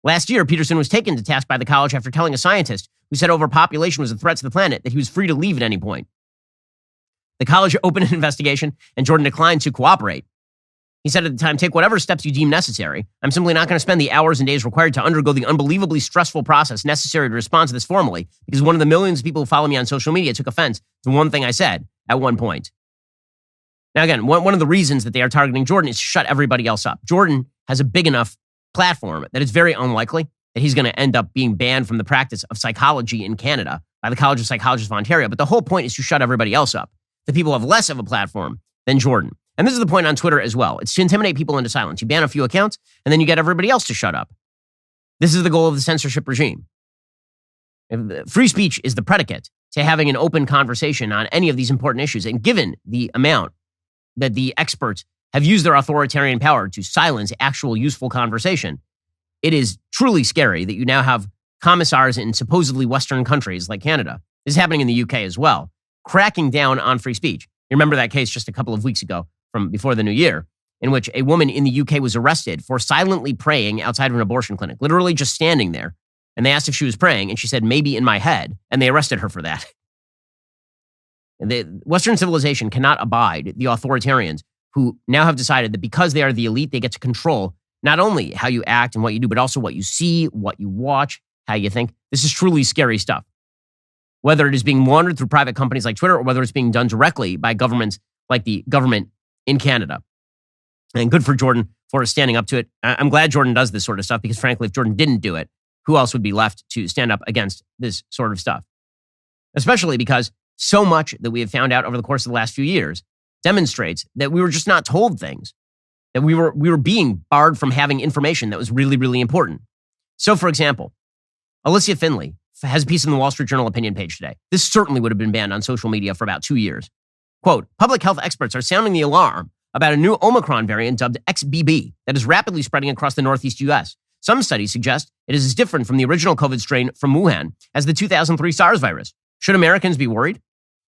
Last year, Peterson was taken to task by the college after telling a scientist who said overpopulation was a threat to the planet that he was free to leave at any point. The college opened an investigation, and Jordan declined to cooperate. He said at the time, take whatever steps you deem necessary. I'm simply not going to spend the hours and days required to undergo the unbelievably stressful process necessary to respond to this formally, because one of the millions of people who follow me on social media took offense to one thing I said at one point. Now, again, one of the reasons that they are targeting Jordan is to shut everybody else up. Jordan has a big enough platform that it's very unlikely that he's going to end up being banned from the practice of psychology in Canada by the College of Psychologists of Ontario. But the whole point is to shut everybody else up. The people have less of a platform than Jordan. And this is the point on Twitter as well. It's to intimidate people into silence. You ban a few accounts, and then you get everybody else to shut up. This is the goal of the censorship regime. Free speech is the predicate to having an open conversation on any of these important issues. And given the amount that the experts have used their authoritarian power to silence actual useful conversation, it is truly scary that you now have commissars in supposedly Western countries like Canada. This is happening in the UK as well, cracking down on free speech. You remember that case just a couple of weeks ago from before the new year, in which a woman in the UK was arrested for silently praying outside of an abortion clinic, literally just standing there. And they asked if she was praying, and she said, maybe in my head, and they arrested her for that. The Western civilization cannot abide the authoritarians who now have decided that because they are the elite, they get to control not only how you act and what you do, but also what you see, what you watch, how you think. This is truly scary stuff. Whether it is being laundered through private companies like Twitter or whether it's being done directly by governments like the government in Canada. And good for Jordan for standing up to it. I'm glad Jordan does this sort of stuff because, frankly, if Jordan didn't do it, who else would be left to stand up against this sort of stuff? Especially because so much that we have found out over the course of the last few years demonstrates that we were just not told things, that we were being barred from having information that was really, really important. So, for example, Alicia Finley has a piece in the Wall Street Journal opinion page today. This certainly would have been banned on social media for about 2 years. Quote, public health experts are sounding the alarm about a new Omicron variant dubbed XBB that is rapidly spreading across the Northeast U.S. Some studies suggest it is as different from the original COVID strain from Wuhan as the 2003 SARS virus. Should Americans be worried?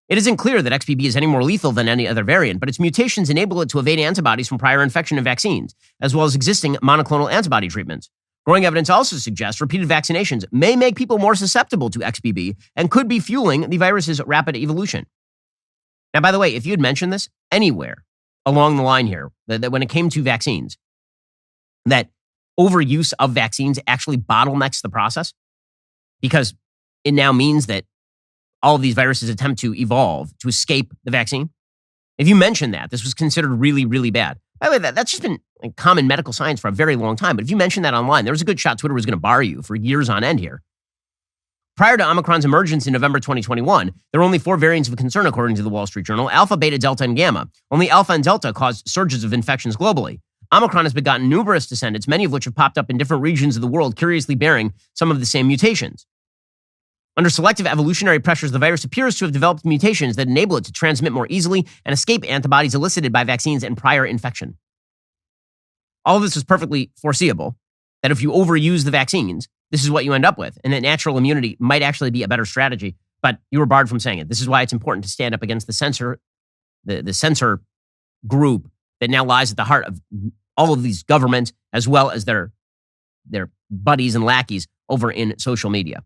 It isn't clear that XBB is any more lethal than any other variant, but its mutations enable it to evade antibodies from prior infection and vaccines, as well as existing monoclonal antibody treatments. Growing evidence also suggests repeated vaccinations may make people more susceptible to XBB and could be fueling the virus's rapid evolution. Now, by the way, if you had mentioned this anywhere along the line here, that when it came to vaccines, that overuse of vaccines actually bottlenecks the process because it now means that all of these viruses attempt to evolve to escape the vaccine. If you mentioned that, this was considered really, really bad. By the way, that's just been common medical science for a very long time. But if you mentioned that online, there was a good shot Twitter was going to bar you for years on end here. Prior to Omicron's emergence in November 2021, there were only 4 variants of concern, according to the Wall Street Journal: Alpha, Beta, Delta, and Gamma. Only Alpha and Delta caused surges of infections globally. Omicron has begotten numerous descendants, many of which have popped up in different regions of the world, curiously bearing some of the same mutations. Under selective evolutionary pressures, the virus appears to have developed mutations that enable it to transmit more easily and escape antibodies elicited by vaccines and prior infection. All of this was perfectly foreseeable, that if you overuse the vaccines, this is what you end up with, and that natural immunity might actually be a better strategy, but you were barred from saying it. This is why it's important to stand up against the censor group that now lies at the heart of all of these governments, as well as their buddies and lackeys over in social media.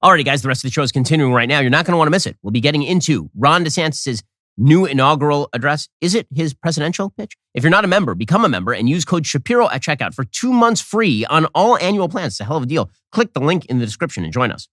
Alrighty, guys, the rest of the show is continuing right now. You're not going to want to miss it. We'll be getting into Ron DeSantis' new inaugural address. Is it his presidential pitch? If you're not a member, become a member and use code Shapiro at checkout for 2 months free on all annual plans. It's a hell of a deal. Click the link in the description and join us.